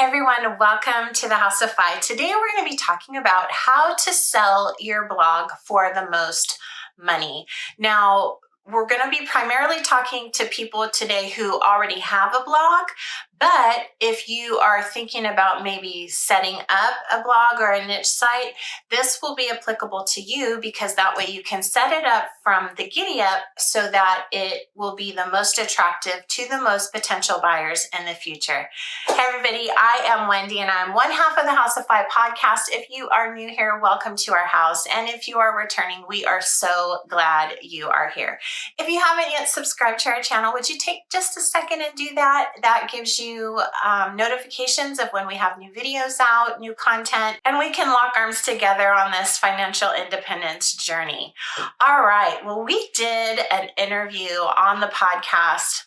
Hey everyone, welcome to the House of Fi. Today we're going to be talking about how to sell your blog for the most money. Now, we're going to be primarily talking to people today who already have a blog, but if you are thinking about maybe setting up a blog or a niche site, this will be applicable to you because that way you can set it up from the giddy up so that it will be the most attractive to the most potential buyers in the future. Hey everybody, I am Wendy and I'm one half of the House of Fi podcast. If you are new here, welcome to our house. And if you are returning, we are so glad you are here. If you haven't yet subscribed to our channel, would you take just a second and do that? That gives you notifications of when we have new videos out, new content, and we can lock arms together on this financial independence journey. All right, well, we did an interview on the podcast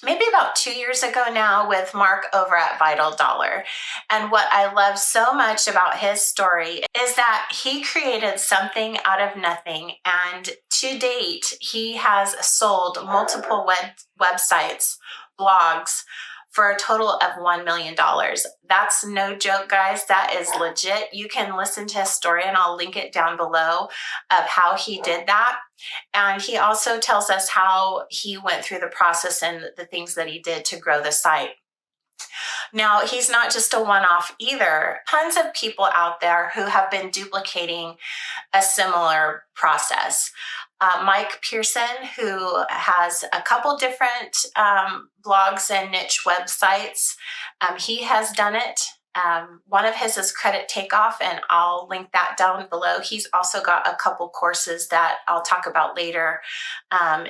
maybe about 2 years ago now with Mark over at Vital Dollar. And what I love so much about his story is that he created something out of nothing. And to date, he has sold multiple websites, blogs, for a total of $1 million. That's no joke, guys. That is legit. You can listen to his story and I'll link it down below of how he did that. And he also tells us how he went through the process and the things that he did to grow the site. Now, he's not just a one-off either. Tons of people out there who have been duplicating a similar process. Mike Pearson, who has a couple different blogs and niche websites, he has done it. One of his is Credit Takeoff, and I'll link that down below. He's also got a couple courses that I'll talk about later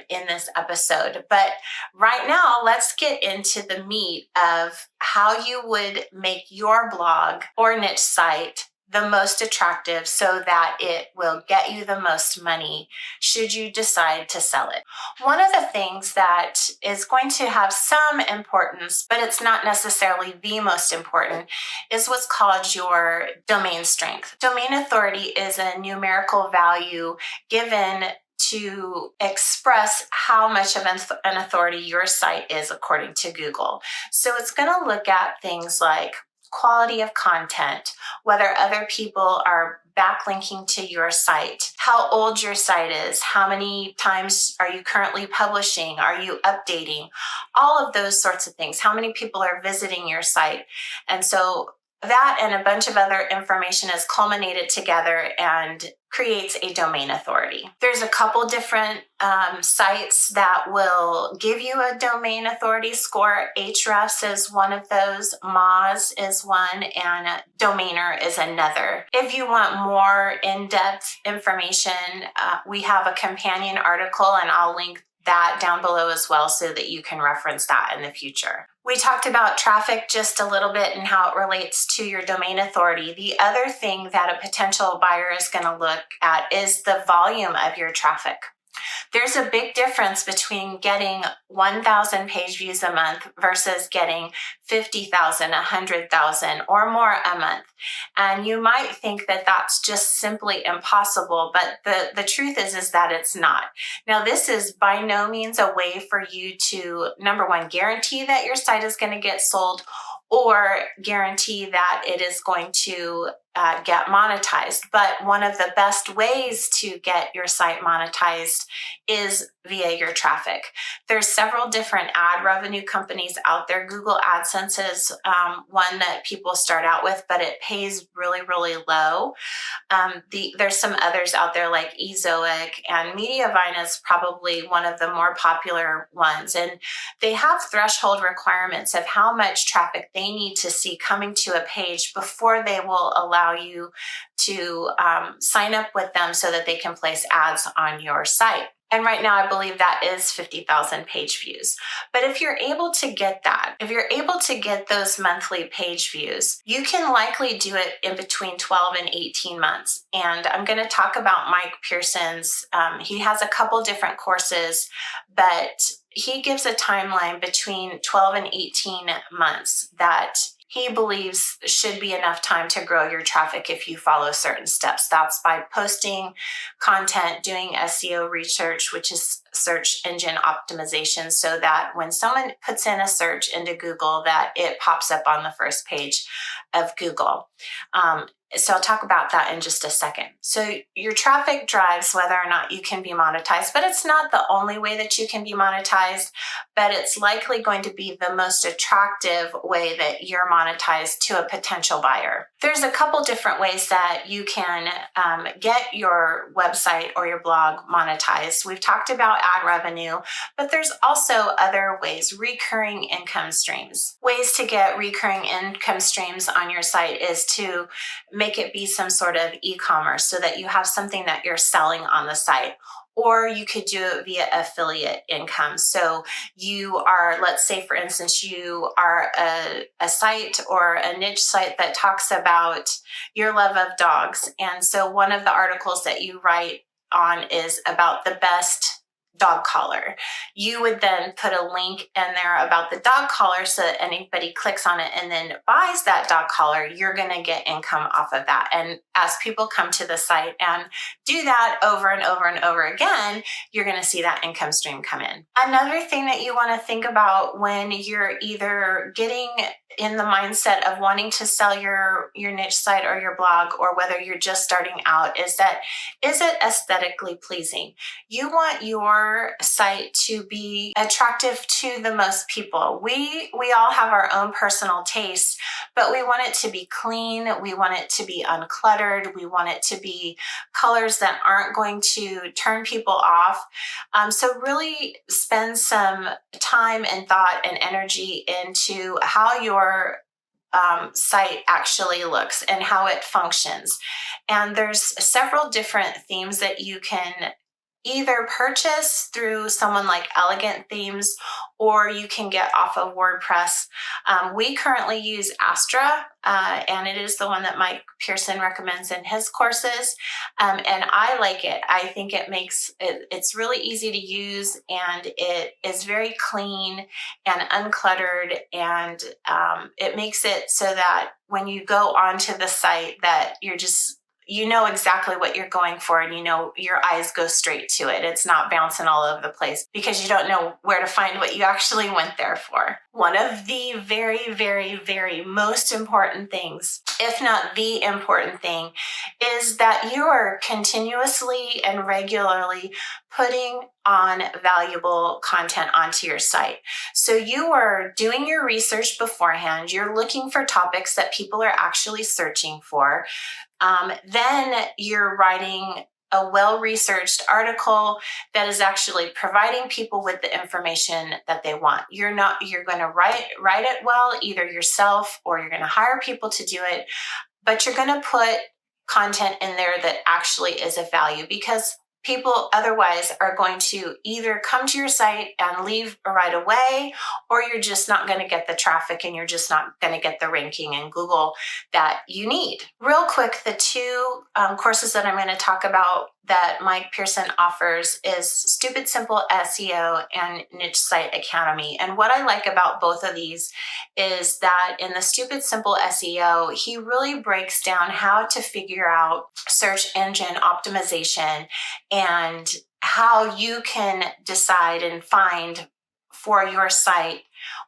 in this episode. But right now, let's get into the meat of how you would make your blog or niche site the most attractive so that it will get you the most money should you decide to sell it. One of the things that is going to have some importance, but it's not necessarily the most important, is what's called your domain strength. Domain authority is a numerical value given to express how much of an authority your site is according to Google. So it's going to look at things like quality of content, whether other people are backlinking to your site, how old your site is, how many times are you currently publishing, are you updating, all of those sorts of things, how many people are visiting your site. And so that and a bunch of other information is culminated together and creates a domain authority. There's a couple different sites that will give you a domain authority score. Ahrefs is one of those, Moz is one, and Domainer is another. If you want more in-depth information, we have a companion article, and I'll link that down below as well so that you can reference that in the future. We talked about traffic just a little bit and how it relates to your domain authority. The other thing that a potential buyer is going to look at is the volume of your traffic. There's a big difference between getting 1,000 page views a month versus getting 50,000, 100,000 or more a month. And you might think that that's just simply impossible, but the truth is that it's not. Now, this is by no means a way for you to, number one, guarantee that your site is going to get sold or guarantee that it is going to get monetized. But one of the best ways to get your site monetized is via your traffic. There's several different ad revenue companies out there. Google AdSense is one that people start out with, but it pays really, really low. There's some others out there like Ezoic, and Mediavine is probably one of the more popular ones. And they have threshold requirements of how much traffic they need to see coming to a page before they will allow you to sign up with them so that they can place ads on your site. And right now, I believe that is 50,000 page views. But if you're able to get that, if you're able to get those monthly page views, you can likely do it in between 12 and 18 months. And I'm going to talk about Mike Pearson's, he has a couple different courses, but he gives a timeline between 12 and 18 months that he believes should be enough time to grow your traffic if you follow certain steps. That's by posting content, doing SEO research, which is search engine optimization, so that when someone puts in a search into Google, that it pops up on the first page of Google. So I'll talk about that in just a second. So your traffic drives whether or not you can be monetized, but it's not the only way that you can be monetized, but it's likely going to be the most attractive way that you're monetized to a potential buyer. There's a couple different ways that you can get your website or your blog monetized. We've talked about ad revenue, but there's also other ways, recurring income streams. Ways to get recurring income streams on your site is to make it be some sort of e-commerce so that you have something that you're selling on the site. Or you could do it via affiliate income. So you are, let's say for instance, you are a site or a niche site that talks about your love of dogs. And so one of the articles that you write on is about the best dog collar. You would then put a link in there about the dog collar so that anybody clicks on it and then buys that dog collar. You're going to get income off of that. And as people come to the site and do that over and over and over again, you're going to see that income stream come in. Another thing that you want to think about when you're either getting in the mindset of wanting to sell your niche site or your blog, or whether you're just starting out, is it aesthetically pleasing? You want your site to be attractive to the most people. We all have our own personal tastes, but we want it to be clean. We want it to be uncluttered. We want it to be colors that aren't going to turn people off. So really spend some time and thought and energy into how your site actually looks and how it functions. And there's several different themes that you can either purchase through someone like Elegant Themes, or you can get off of WordPress. We currently use Astra, and it is the one that Mike Pearson recommends in his courses. And I like it. I think it's really easy to use, and it is very clean and uncluttered, and it makes it so that when you go onto the site that you know exactly what you're going for, and you know your eyes go straight to it. It's not bouncing all over the place because you don't know where to find what you actually went there for. One of the very, very, very most important things, if not the important thing, is that you are continuously and regularly putting on valuable content onto your site. So you are doing your research beforehand. You're looking for topics that people are actually searching for. Then you're writing a well-researched article that is actually providing people with the information that they want. You're going to write it well, either yourself or you're going to hire people to do it, but you're going to put content in there that actually is of value, because people otherwise are going to either come to your site and leave right away, or you're just not going to get the traffic and you're just not going to get the ranking in Google that you need. Real quick, the two courses that I'm going to talk about that Mike Pearson offers is Stupid Simple SEO and Niche Site Academy. And what I like about both of these is that in the Stupid Simple SEO, he really breaks down how to figure out search engine optimization and how you can decide and find for your site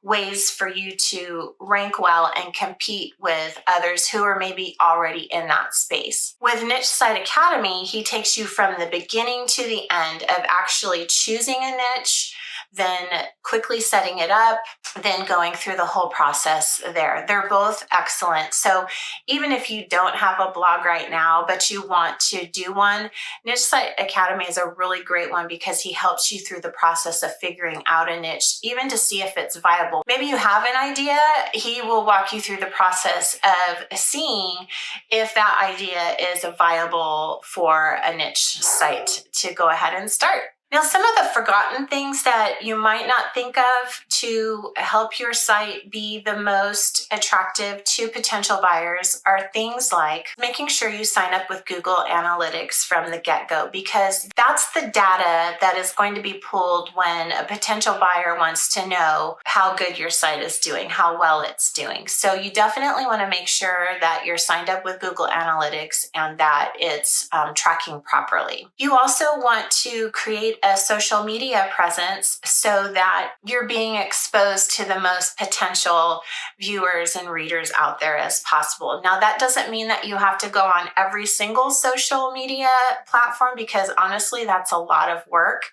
ways for you to rank well and compete with others who are maybe already in that space. With Niche Site Academy, he takes you from the beginning to the end of actually choosing a niche, then quickly setting it up, then going through the whole process there. They're both excellent. So even if you don't have a blog right now, but you want to do one, Niche Site Academy is a really great one because he helps you through the process of figuring out a niche, even to see if it's viable. Maybe you have an idea, he will walk you through the process of seeing if that idea is viable for a niche site to go ahead and start. Now, some of the forgotten things that you might not think of to help your site be the most attractive to potential buyers are things like making sure you sign up with Google Analytics from the get-go, because that's the data that is going to be pulled when a potential buyer wants to know how good your site is doing, how well it's doing. So you definitely want to make sure that you're signed up with Google Analytics and that it's tracking properly. You also want to create a social media presence so that you're being exposed to the most potential viewers and readers out there as possible. Now, that doesn't mean that you have to go on every single social media platform, because honestly, that's a lot of work.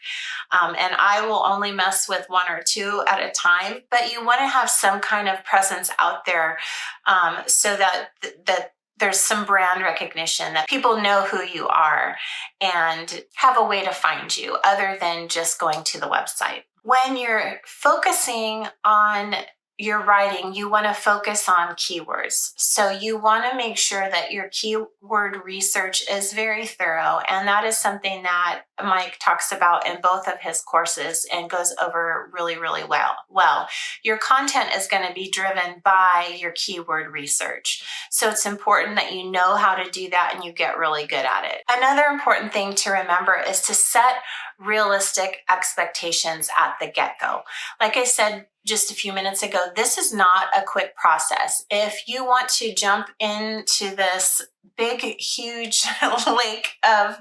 And I will only mess with one or two at a time, but you want to have some kind of presence out there so that there's some brand recognition, that people know who you are and have a way to find you other than just going to the website. When you're focusing on your writing, you want to focus on keywords. So you want to make sure that your keyword research is very thorough. And that is something that Mike talks about in both of his courses and goes over really, really well. Your content is going to be driven by your keyword research. So it's important that you know how to do that and you get really good at it. Another important thing to remember is to set realistic expectations at the get-go. Like I said just a few minutes ago, this is not a quick process. If you want to jump into this big, huge lake of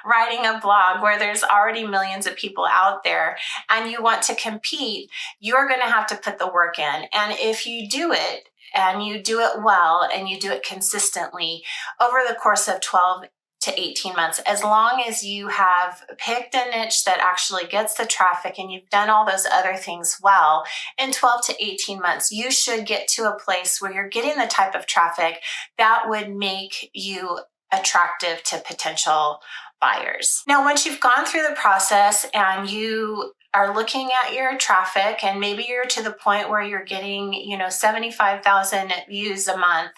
writing a blog where there's already millions of people out there and you want to compete, you're going to have to put the work in. And if you do it, and you do it well, and you do it consistently over the course of 12 to 18 months, as long as you have picked a niche that actually gets the traffic and you've done all those other things well, in 12 to 18 months, you should get to a place where you're getting the type of traffic that would make you attractive to potential buyers. Now, once you've gone through the process and you are looking at your traffic, and maybe you're to the point where you're getting, 75,000 views a month,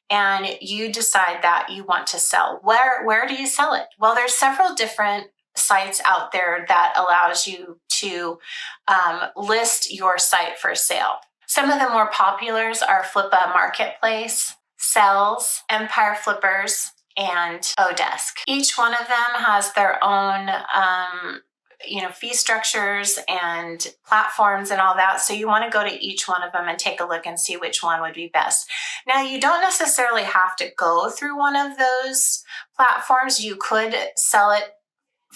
and you decide that you want to sell. Where do you sell it? Well, there's several different sites out there that allows you to list your site for sale. Some of the more populars are Flippa Marketplace, Sells, Empire Flippers, and Odesk. Each one of them has their own fee structures and platforms and all that. So you want to go to each one of them and take a look and see which one would be best. Now, you don't necessarily have to go through one of those platforms. You could sell it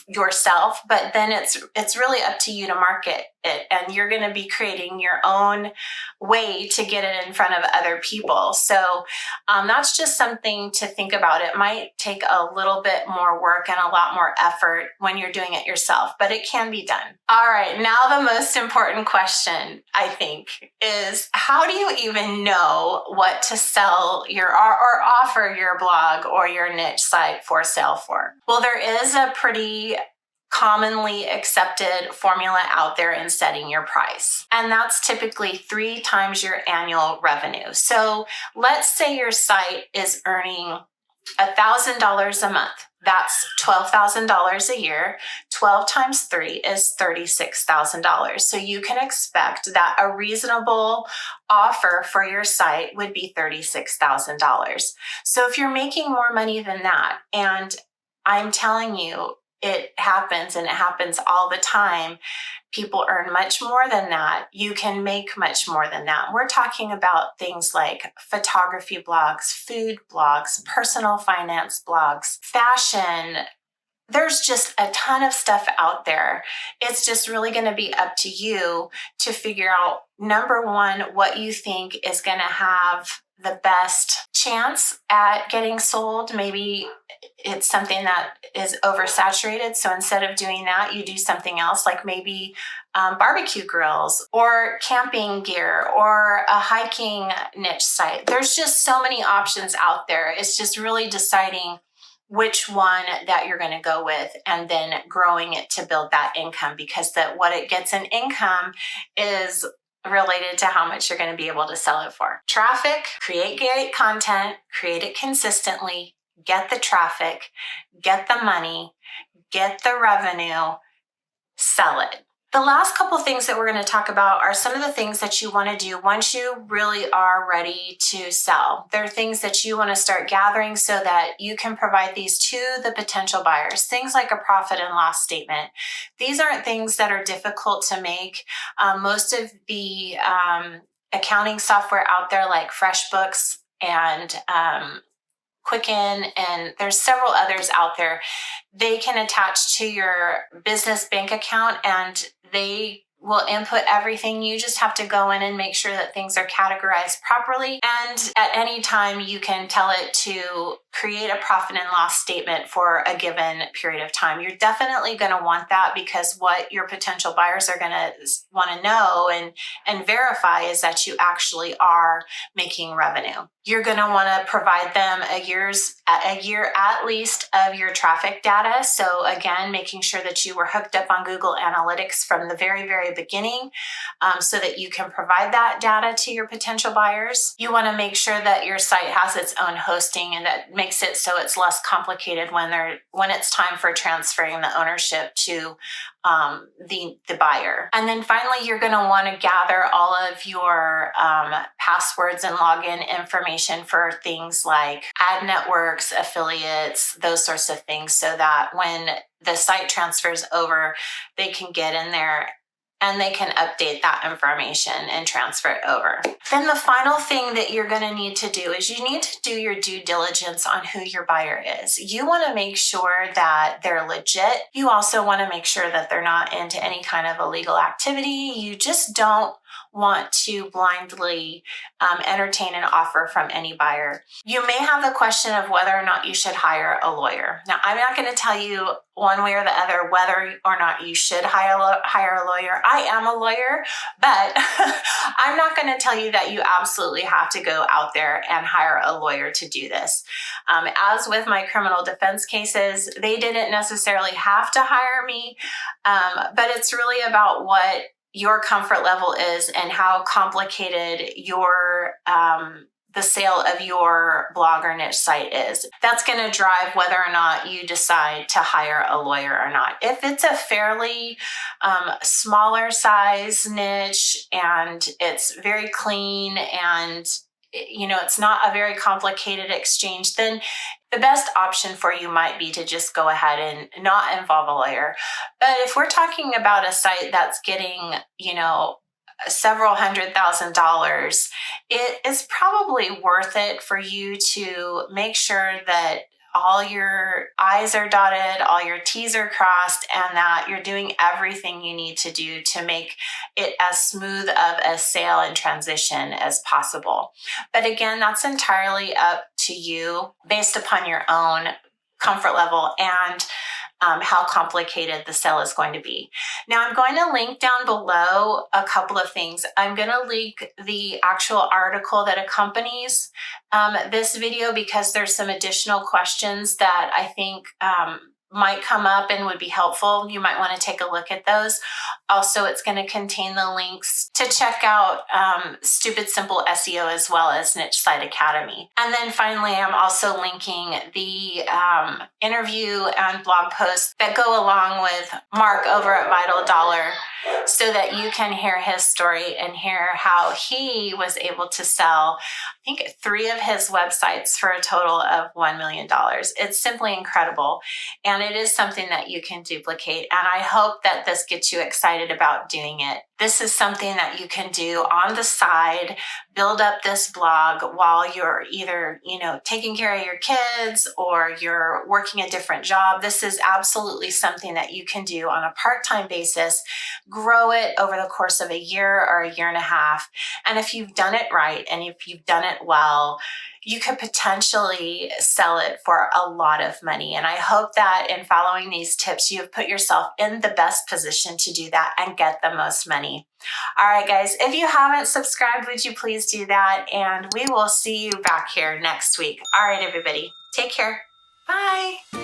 yourself, but then it's really up to you to market it, and you're going to be creating your own way to get it in front of other people. So that's just something to think about. It might take a little bit more work and a lot more effort when you're doing it yourself, but it can be done. All right, now the most important question, I think, is how do you even know what to sell or offer your blog or your niche site for sale for? Well, there is a pretty commonly accepted formula out there in setting your price. And that's typically 3 times your annual revenue. So let's say your site is earning $1,000 a month. That's $12,000 a year. 12 times 3 is $36,000. So you can expect that a reasonable offer for your site would be $36,000. So if you're making more money than that, and I'm telling you, it happens, and it happens all the time. People earn much more than that. You can make much more than that. We're talking about things like photography blogs, food blogs, personal finance blogs, fashion. There's just a ton of stuff out there. It's just really going to be up to you to figure out, number one, what you think is going to have the best chance at getting sold. Maybe it's something that is oversaturated. So instead of doing that, you do something else, like maybe barbecue grills or camping gear or a hiking niche site. There's just so many options out there. It's just really deciding which one that you're going to go with and then growing it to build that income, because what it gets in income is related to how much you're going to be able to sell it for. Traffic, create great content, create it consistently, get the traffic, get the money, get the revenue, sell it. The last couple things that we're going to talk about are some of the things that you want to do once you really are ready to sell. There are things that you want to start gathering so that you can provide these to the potential buyers. Things like a profit and loss statement. These aren't things that are difficult to make. Most of the accounting software out there, like FreshBooks and Quicken, and there's several others out there, they can attach to your business bank account and they will input everything. You just have to go in and make sure that things are categorized properly. And at any time, you can tell it to create a profit and loss statement for a given period of time. You're definitely going to want that, because what your potential buyers are going to want to know and verify is that you actually are making revenue. You're going to want to provide them a year at least of your traffic data. So again, making sure that you were hooked up on Google Analytics from the very, very beginning, so that you can provide that data to your potential buyers. You want to make sure that your site has its own hosting, and that makes it so it's less complicated when it's time for transferring the ownership to the buyer. And then finally, you're going to want to gather all of your passwords and login information for things like ad networks, affiliates, those sorts of things, so that when the site transfers over, they can get in there and they can update that information and transfer it over. Then the final thing that you're going to need to do is you need to do your due diligence on who your buyer is. You want to make sure that they're legit. You also want to make sure that they're not into any kind of illegal activity. You just don't want to blindly entertain an offer from any buyer. You may have the question of whether or not you should hire a lawyer. Now, I'm not going to tell you one way or the other whether or not you should hire a lawyer. I am a lawyer, but I'm not going to tell you that you absolutely have to go out there and hire a lawyer to do this. As with my criminal defense cases, they didn't necessarily have to hire me, but it's really about what your comfort level is and how complicated your the sale of your blog or niche site is. That's going to drive whether or not you decide to hire a lawyer or not. If it's a fairly smaller size niche and it's very clean and it's not a very complicated exchange, then the best option for you might be to just go ahead and not involve a lawyer. But if we're talking about a site that's getting, several $100,000, it is probably worth it for you to make sure that all your I's are dotted, all your T's are crossed, and that you're doing everything you need to do to make it as smooth of a sale and transition as possible. But again, that's entirely up to you based upon your own comfort level and how complicated the sale is going to be. Now, I'm going to link down below a couple of things. I'm going to link the actual article that accompanies this video, because there's some additional questions that I think might come up and would be helpful. You might want to take a look at those. Also, it's going to contain the links to check out Stupid Simple SEO as well as Niche Site Academy. And then finally, I'm also linking the interview and blog posts that go along with Mark over at Vital Dollar, so that you can hear his story and hear how he was able to sell, I think, 3 of his websites for a total of $1 million. It's simply incredible. And it is something that you can duplicate. And I hope that this gets you excited about doing it. This is something that you can do on the side, build up this blog while you're either, taking care of your kids or you're working a different job. This is absolutely something that you can do on a part-time basis, grow it over the course of a year or a year and a half. And if you've done it right and if you've done it well, you could potentially sell it for a lot of money. And I hope that in following these tips, you have put yourself in the best position to do that and get the most money. All right, guys, if you haven't subscribed, would you please do that? And we will see you back here next week. All right, everybody, take care. Bye.